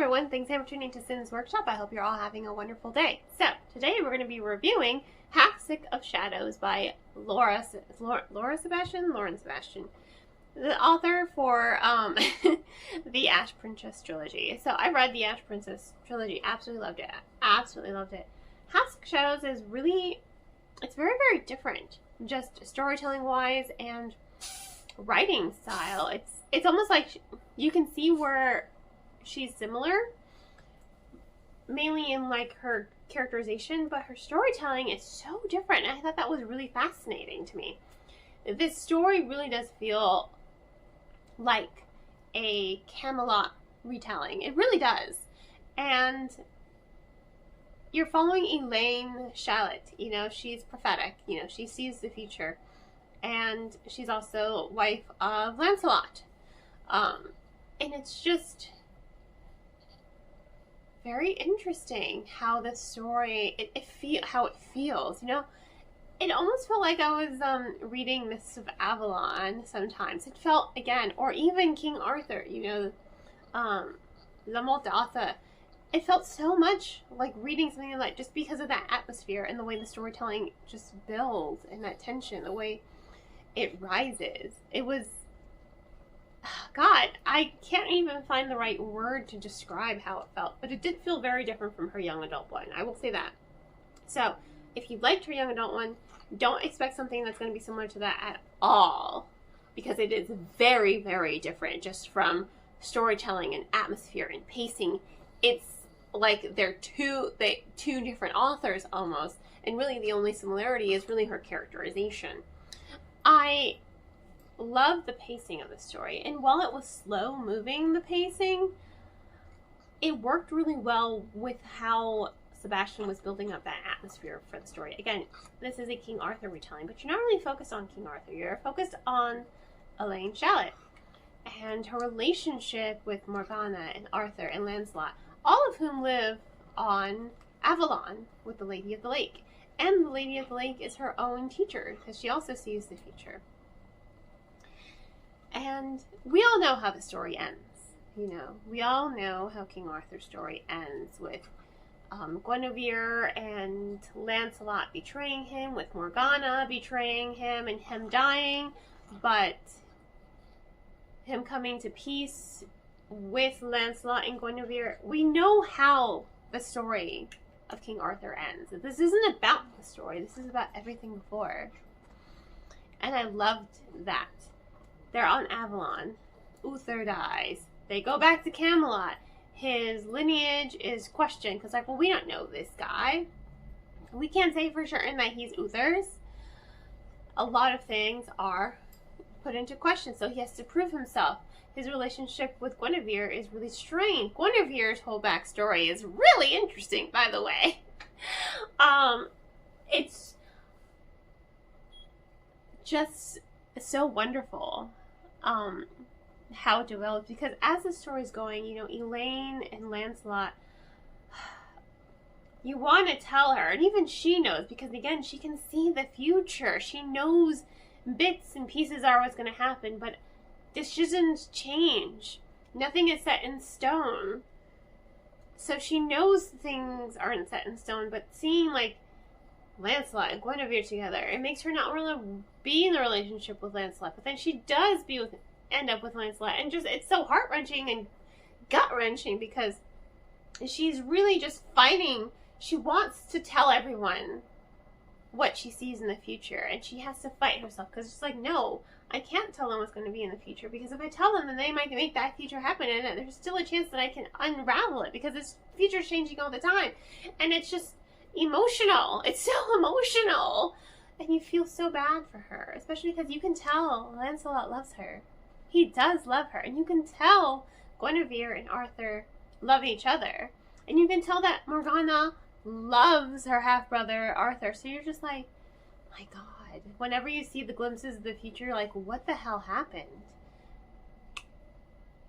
everyone, thanks for tuning to Sin's Workshop. I hope you're all having a wonderful day. So, today we're going to be reviewing Half Sick of Shadows by Lauren Sebastian, the author for the Ash Princess trilogy. So, I read the Ash Princess trilogy, absolutely loved it. Half Sick of Shadows is really, it's very, very different, just storytelling wise and writing style. It's almost like you can see where she's similar, mainly in like her characterization, but her storytelling is so different. And I thought that was really fascinating to me. This story really does feel like a Camelot retelling. It really does. And you're following Elaine Shallot. You know, she's prophetic. You know, she sees the future. And she's also wife of Lancelot. And it's just very interesting how the story, how it feels, you know. It almost felt like I was reading Mists of Avalon sometimes. It felt, again, or even King Arthur, you know, La Morte d'Arthur. It felt so much like reading something like, just because of that atmosphere and the way the storytelling just builds and that tension, the way it rises. It was, God, I can't even find the right word to describe how it felt, but it did feel very different from her young adult one. I will say that. So, if you liked her young adult one, don't expect something that's going to be similar to that at all, because it is very, very different just from storytelling and atmosphere and pacing. It's like they're two different authors almost, and really the only similarity is really her characterization. I love the pacing of the story, and while it was slow moving, the pacing, it worked really well with how Sebastian was building up that atmosphere for the story. Again, this is a King Arthur retelling, but you're not really focused on King Arthur. You're focused on Elaine Shallot and her relationship with Morgana and Arthur and Lancelot, all of whom live on Avalon with the Lady of the Lake. And the Lady of the Lake is her own teacher, because she also sees the future. And we all know how the story ends. You know, we all know how King Arthur's story ends with Guinevere and Lancelot betraying him, with Morgana betraying him and him dying, but him coming to peace with Lancelot and Guinevere. We know how the story of King Arthur ends. This isn't about the story. This is about everything before. And I loved that. They're on Avalon. Uther dies. They go back to Camelot. His lineage is questioned because, like, well, we don't know this guy. We can't say for certain that he's Uther's. A lot of things are put into question, so he has to prove himself. His relationship with Guinevere is really strange. Guinevere's whole backstory is really interesting, by the way. It's just so wonderful how it develops, because as the story's going, you know, Elaine and Lancelot, you want to tell her, and even she knows, because again, she can see the future. She knows bits and pieces are what's going to happen, but decisions change. Nothing is set in stone. So she knows things aren't set in stone, but seeing like Lancelot and Guinevere together, it makes her not really be in the relationship with Lancelot, but then she does end up with Lancelot, and just, it's so heart-wrenching and gut-wrenching, because she's really just fighting. She wants to tell everyone what she sees in the future, and she has to fight herself, because it's like, no, I can't tell them what's going to be in the future, because if I tell them, then they might make that future happen, and there's still a chance that I can unravel it, because this future's changing all the time. And it's just emotional. It's so emotional. And you feel so bad for her, especially because you can tell Lancelot loves her. He does love her. And you can tell Guinevere and Arthur love each other. And you can tell that Morgana loves her half-brother Arthur. So you're just like, my God. Whenever you see the glimpses of the future, like, what the hell happened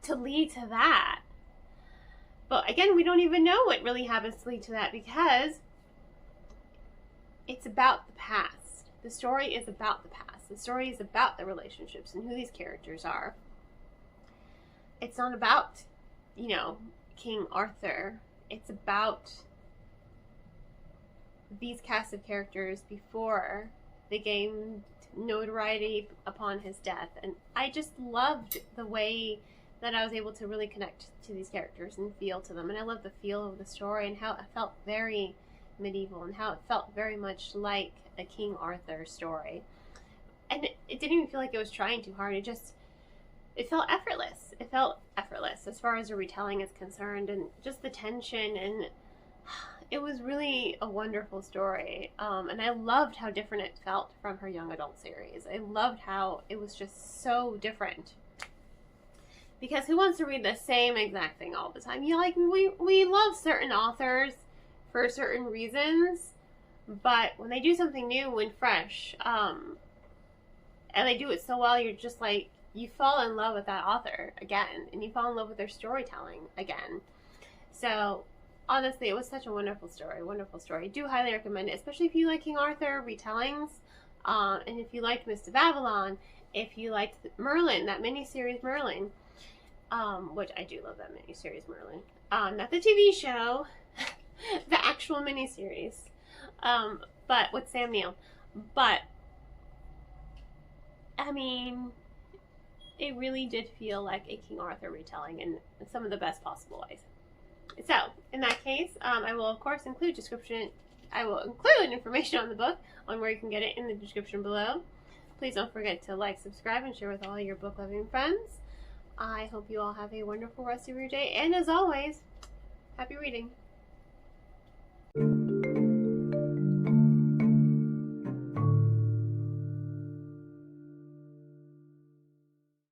to lead to that? But again, we don't even know what really happens to lead to that, because it's about the past. The story is about the past. The story is about the relationships and who these characters are. It's not about, you know, King Arthur. It's about these cast of characters before they gained notoriety upon his death. And I just loved the way that I was able to really connect to these characters and feel to them. And I love the feel of the story and how it felt very medieval and how it felt very much like a King Arthur story. And it didn't even feel like it was trying too hard. It felt effortless. It felt effortless as far as the retelling is concerned, and just the tension, and it was really a wonderful story. And I loved how different it felt from her young adult series. I loved how it was just so different. Because who wants to read the same exact thing all the time? We love certain authors for certain reasons, but when they do something new and fresh, and they do it so well, you're just like, you fall in love with that author again, and you fall in love with their storytelling again. So honestly, it was such a wonderful story. I do highly recommend it, especially if you like King Arthur retellings, and if you liked Mist of Avalon, if you liked Merlin, that miniseries Merlin, which I do love that miniseries Merlin. Not the TV show, the actual miniseries, but with Sam Neill. But I mean, it really did feel like a King Arthur retelling in some of the best possible ways. So, in that case, I will of course include information on the book, on where you can get it, in the description below. Please don't forget to like, subscribe, and share with all your book-loving friends. I hope you all have a wonderful rest of your day, and as always, happy reading.